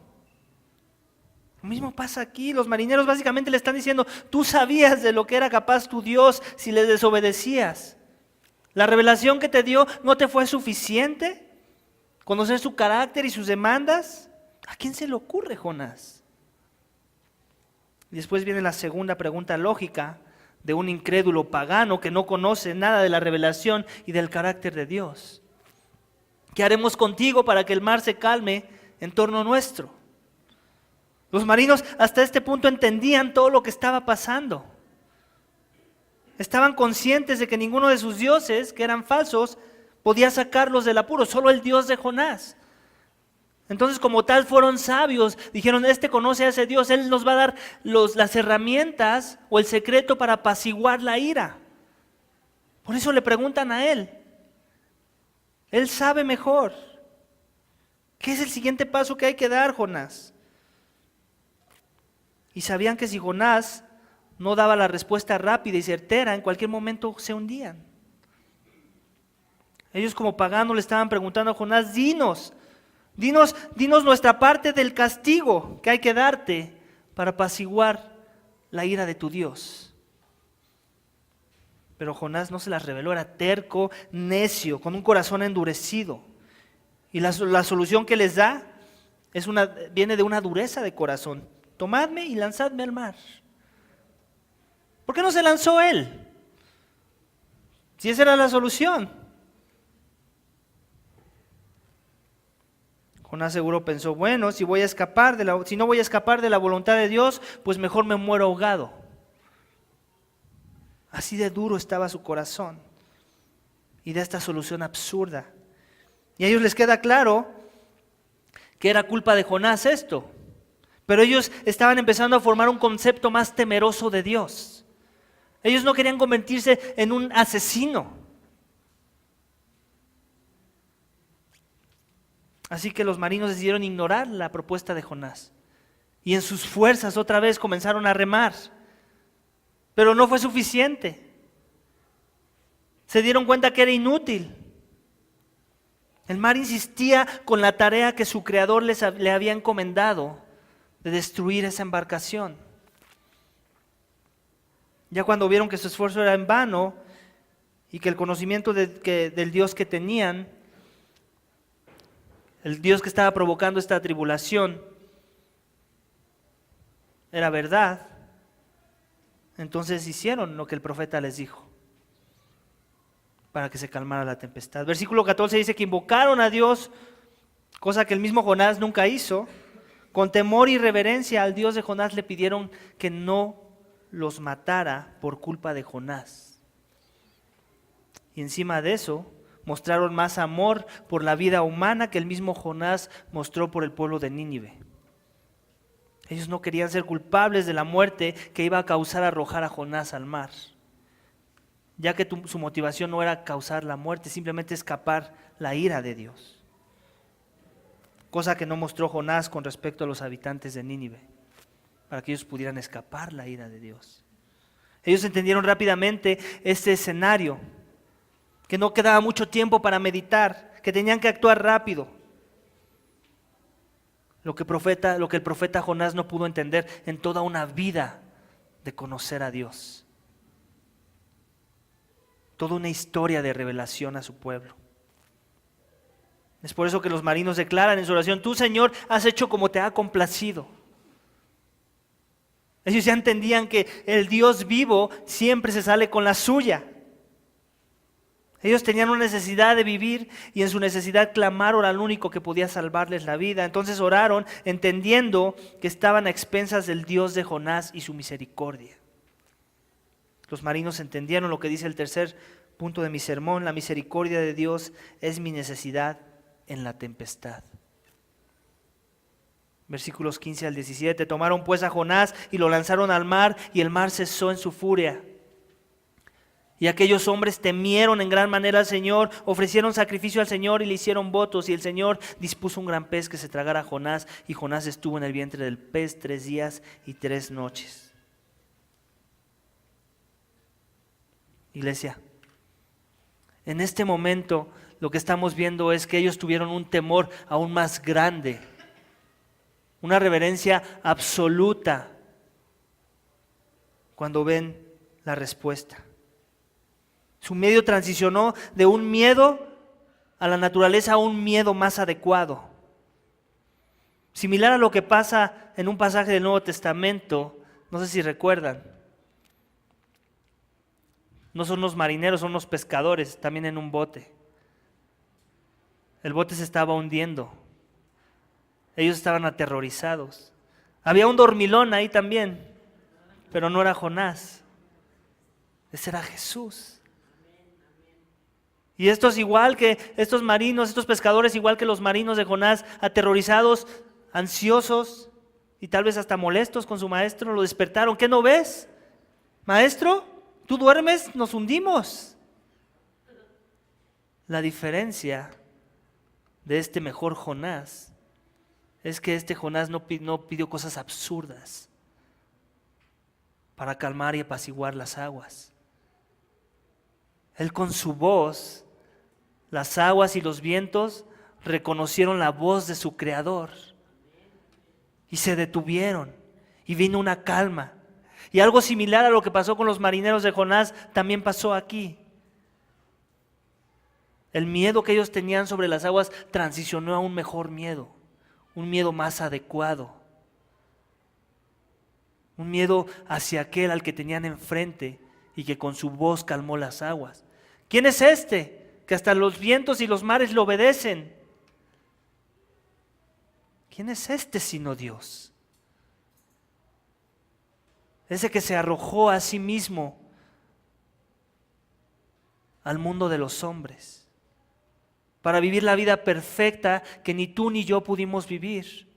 S1: Lo mismo pasa aquí, los marineros básicamente le están diciendo, tú sabías de lo que era capaz tu Dios si le desobedecías. La revelación que te dio no te fue suficiente, conocer su carácter y sus demandas. ¿A quién se le ocurre, Jonás? Y después viene la segunda pregunta lógica de un incrédulo pagano que no conoce nada de la revelación y del carácter de Dios. ¿Qué haremos contigo para que el mar se calme en torno nuestro? Los marinos hasta este punto entendían todo lo que estaba pasando. Estaban conscientes de que ninguno de sus dioses, que eran falsos, podía sacarlos del apuro, solo el Dios de Jonás. Entonces, como tal, fueron sabios. Dijeron, este conoce a ese Dios, Él nos va a dar las herramientas o el secreto para apaciguar la ira. Por eso le preguntan a Él. Él sabe mejor. ¿Qué es el siguiente paso que hay que dar, Jonás? Y sabían que si Jonás no daba la respuesta rápida y certera, en cualquier momento se hundían. Ellos como paganos le estaban preguntando a Jonás, dinos nuestra parte del castigo que hay que darte para apaciguar la ira de tu Dios. Pero Jonás no se las reveló, era terco, necio, con un corazón endurecido. Y la solución que les da viene de una dureza de corazón. Tomadme y lanzadme al mar. ¿Por qué no se lanzó él? Si esa era la solución. Jonás seguro pensó, bueno, si no voy a escapar de la voluntad de Dios, pues mejor me muero ahogado. Así de duro estaba su corazón y de esta solución absurda. Y a ellos les queda claro que era culpa de Jonás esto, pero ellos estaban empezando a formar un concepto más temeroso de Dios. Ellos no querían convertirse en un asesino. Así que los marinos decidieron ignorar la propuesta de Jonás. Y en sus fuerzas otra vez comenzaron a remar. Pero no fue suficiente. Se dieron cuenta que era inútil. El mar insistía con la tarea que su creador le había encomendado de destruir esa embarcación. Ya cuando vieron que su esfuerzo era en vano y que el conocimiento del Dios que tenían, el Dios que estaba provocando esta tribulación, era verdad, entonces hicieron lo que el profeta les dijo para que se calmara la tempestad. Versículo 14 dice que invocaron a Dios, cosa que el mismo Jonás nunca hizo. Con temor y reverencia al Dios de Jonás le pidieron que no los matara por culpa de Jonás. Y encima de eso, mostraron más amor por la vida humana que el mismo Jonás mostró por el pueblo de Nínive. Ellos no querían ser culpables de la muerte que iba a causar arrojar a Jonás al mar, ya que su motivación no era causar la muerte, simplemente escapar la ira de Dios. Cosa que no mostró Jonás con respecto a los habitantes de Nínive, para que ellos pudieran escapar la ira de Dios. Ellos entendieron rápidamente este escenario, que no quedaba mucho tiempo para meditar, que tenían que actuar rápido. Lo que el profeta Jonás no pudo entender en toda una vida de conocer a Dios. Toda una historia de revelación a su pueblo. Es por eso que los marinos declaran en su oración, tú, Señor, has hecho como te ha complacido. Ellos ya entendían que el Dios vivo siempre se sale con la suya. Ellos tenían una necesidad de vivir y en su necesidad clamaron al único que podía salvarles la vida. Entonces oraron entendiendo que estaban a expensas del Dios de Jonás y su misericordia. Los marinos entendieron lo que dice el tercer punto de mi sermón: la misericordia de Dios es mi necesidad en la tempestad. Versículos 15 al 17, tomaron pues a Jonás y lo lanzaron al mar, y el mar cesó en su furia. Y aquellos hombres temieron en gran manera al Señor, ofrecieron sacrificio al Señor y le hicieron votos, y el Señor dispuso un gran pez que se tragara a Jonás, y Jonás estuvo en el vientre del pez 3 días y 3 noches. Iglesia, en este momento lo que estamos viendo es que ellos tuvieron un temor aún más grande, una reverencia absoluta cuando ven la respuesta. Su medio transicionó de un miedo a la naturaleza a un miedo más adecuado. Similar a lo que pasa en un pasaje del Nuevo Testamento, no sé si recuerdan. No son los marineros, son los pescadores, también en un bote. El bote se estaba hundiendo. Ellos estaban aterrorizados. Había un dormilón ahí también, pero no era Jonás. Ese era Jesús. Y estos igual que estos marinos, estos pescadores igual que los marinos de Jonás, aterrorizados, ansiosos y tal vez hasta molestos con su maestro, lo despertaron. ¿Qué no ves? Maestro, ¿tú duermes? Nos hundimos. La diferencia de este mejor Jonás es que este Jonás no pidió cosas absurdas para calmar y apaciguar las aguas. Él con su voz, las aguas y los vientos reconocieron la voz de su Creador y se detuvieron y vino una calma. Y algo similar a lo que pasó con los marineros de Jonás también pasó aquí. El miedo que ellos tenían sobre las aguas transicionó a un mejor miedo, un miedo más adecuado, un miedo hacia aquel al que tenían enfrente y que con su voz calmó las aguas. ¿Quién es este que hasta los vientos y los mares le obedecen? ¿Quién es este sino Dios? Ese que se arrojó a sí mismo al mundo de los hombres para vivir la vida perfecta que ni tú ni yo pudimos vivir,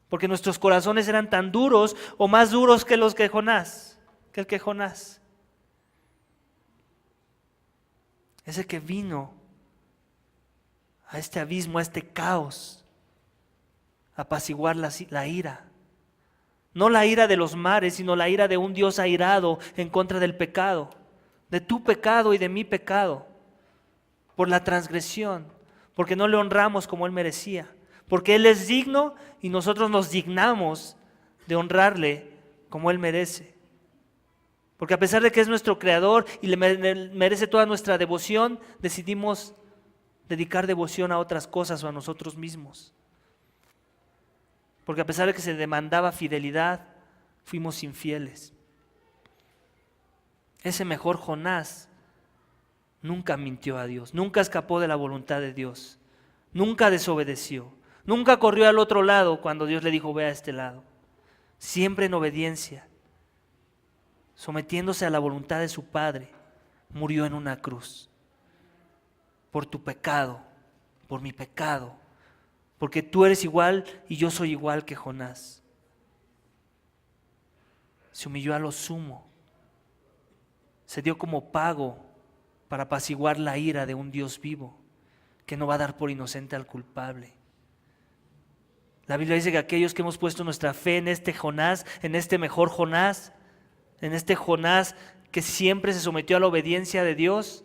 S1: porque nuestros corazones eran tan duros o más duros que los que Jonás, que el que Jonás. Ese que vino a este abismo, a este caos, a apaciguar la ira. No la ira de los mares, sino la ira de un Dios airado en contra del pecado, de tu pecado y de mi pecado, por la transgresión, porque no le honramos como Él merecía, porque Él es digno y nosotros nos dignamos de honrarle como Él merece. Porque a pesar de que es nuestro Creador y le merece toda nuestra devoción, decidimos dedicar devoción a otras cosas o a nosotros mismos. Porque a pesar de que se demandaba fidelidad, fuimos infieles. Ese mejor Jonás nunca mintió a Dios, nunca escapó de la voluntad de Dios, nunca desobedeció, nunca corrió al otro lado cuando Dios le dijo ve a este lado. Siempre en obediencia, sometiéndose a la voluntad de su Padre, murió en una cruz. Por tu pecado, por mi pecado, porque tú eres igual y yo soy igual que Jonás. Se humilló a lo sumo, se dio como pago para apaciguar la ira de un Dios vivo que no va a dar por inocente al culpable. La Biblia dice que aquellos que hemos puesto nuestra fe en este Jonás, en este mejor Jonás, en este Jonás que siempre se sometió a la obediencia de Dios,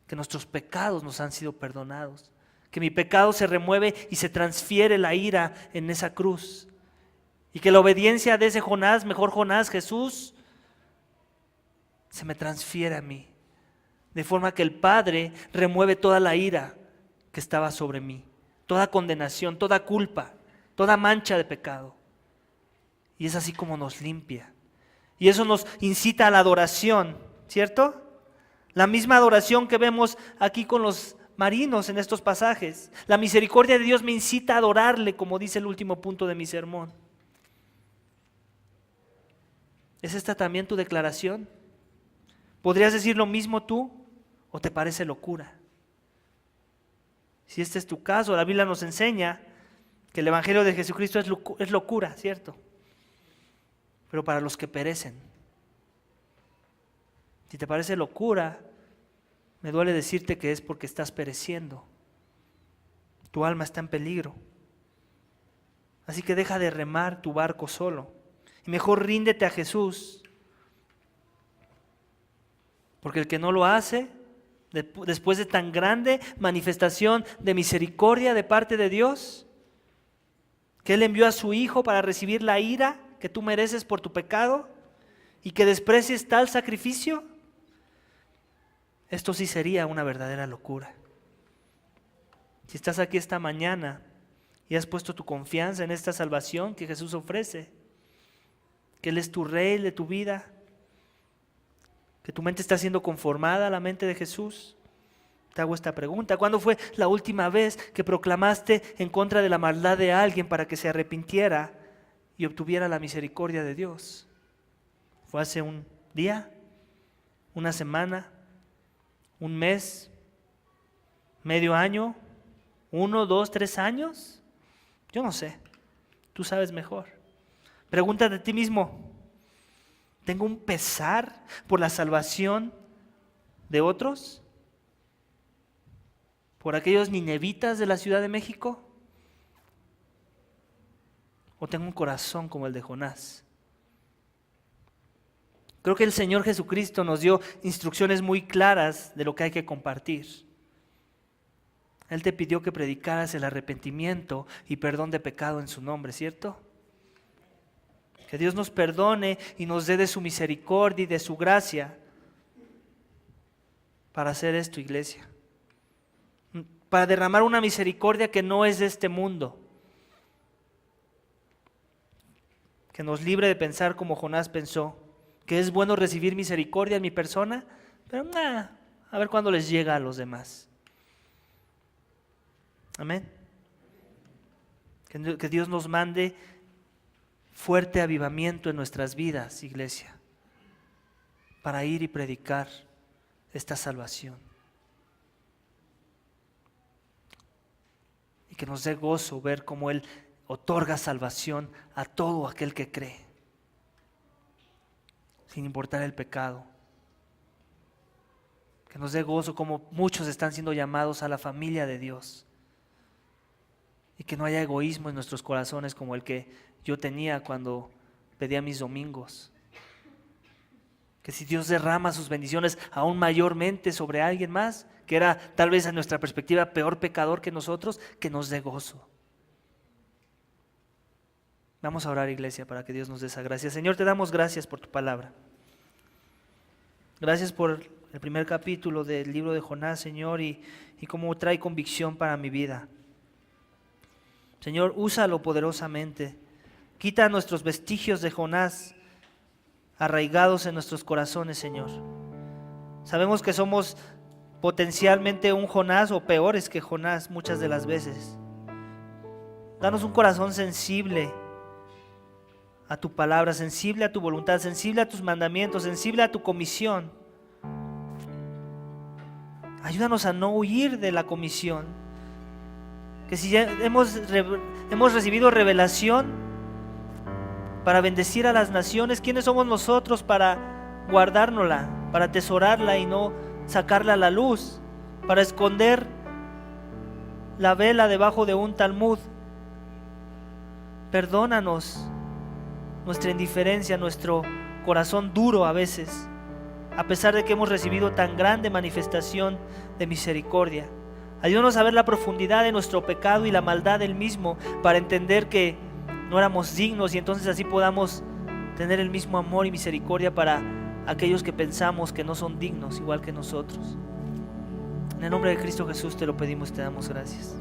S1: que nuestros pecados nos han sido perdonados, que mi pecado se remueve y se transfiere la ira en esa cruz, y que la obediencia de ese Jonás, mejor Jonás, Jesús, se me transfiere a mí, de forma que el Padre remueve toda la ira que estaba sobre mí, toda condenación, toda culpa, toda mancha de pecado, y es así como nos limpia, y eso nos incita a la adoración, ¿cierto? La misma adoración que vemos aquí con los marinos en estos pasajes. La misericordia de Dios me incita a adorarle, como dice el último punto de mi sermón. ¿Es esta también tu declaración? ¿Podrías decir lo mismo tú o te parece locura? Si este es tu caso, la Biblia nos enseña que el Evangelio de Jesucristo es locura, ¿cierto? Pero para los que perecen. Si te parece locura, me duele decirte que es porque estás pereciendo. Tu alma está en peligro. Así que deja de remar tu barco solo. Y mejor ríndete a Jesús. Porque el que no lo hace, después de tan grande manifestación de misericordia de parte de Dios, que Él envió a su Hijo para recibir la ira que tú mereces por tu pecado y que desprecies tal sacrificio, esto sí sería una verdadera locura. Si estás aquí esta mañana y has puesto tu confianza en esta salvación que Jesús ofrece, que Él es tu Rey de tu vida, que tu mente está siendo conformada a la mente de Jesús, te hago esta pregunta: ¿cuándo fue la última vez que proclamaste en contra de la maldad de alguien para que se arrepintiera y obtuviera la misericordia de Dios? ¿Fue hace un día? ¿Una semana? ¿Un mes? ¿Medio año? ¿1, 2, 3 años? Yo no sé. Tú sabes mejor. Pregúntate a ti mismo, ¿tengo un pesar por la salvación de otros? ¿Por aquellos ninevitas de la Ciudad de México? ¿O tengo un corazón como el de Jonás? Creo que el Señor Jesucristo nos dio instrucciones muy claras de lo que hay que compartir. Él te pidió que predicaras el arrepentimiento y perdón de pecado en su nombre, ¿cierto? Que Dios nos perdone y nos dé de su misericordia y de su gracia para hacer esto, iglesia. Para derramar una misericordia que no es de este mundo. Que nos libre de pensar como Jonás pensó, que es bueno recibir misericordia en mi persona, pero a ver cuándo les llega a los demás. Amén. Que Dios nos mande fuerte avivamiento en nuestras vidas, iglesia, para ir y predicar esta salvación. Y que nos dé gozo ver cómo Él otorga salvación a todo aquel que cree, sin importar el pecado. Que nos dé gozo como muchos están siendo llamados a la familia de Dios. Y que no haya egoísmo en nuestros corazones como el que yo tenía cuando pedía mis domingos. Que si Dios derrama sus bendiciones aún mayormente sobre alguien más, que era tal vez a nuestra perspectiva peor pecador que nosotros, que nos dé gozo. Vamos a orar, iglesia, para que Dios nos dé esa gracia. Señor, te damos gracias por tu palabra. Gracias por el primer capítulo del libro de Jonás, Señor, y cómo trae convicción para mi vida. Señor, úsalo poderosamente. Quita nuestros vestigios de Jonás arraigados en nuestros corazones, Señor. Sabemos que somos potencialmente un Jonás o peores que Jonás muchas de las veces. Danos un corazón sensible a tu palabra, sensible a tu voluntad, sensible a tus mandamientos, sensible a tu comisión. Ayúdanos a no huir de la comisión. Que si ya hemos recibido revelación para bendecir a las naciones, ¿quiénes somos nosotros para guardárnosla, para atesorarla y no sacarla a la luz, para esconder la vela debajo de un talmud? Perdónanos nuestra indiferencia, nuestro corazón duro a veces, a pesar de que hemos recibido tan grande manifestación de misericordia. Ayúdanos a ver la profundidad de nuestro pecado y la maldad del mismo para entender que no éramos dignos y entonces así podamos tener el mismo amor y misericordia para aquellos que pensamos que no son dignos igual que nosotros. En el nombre de Cristo Jesús te lo pedimos y te damos gracias.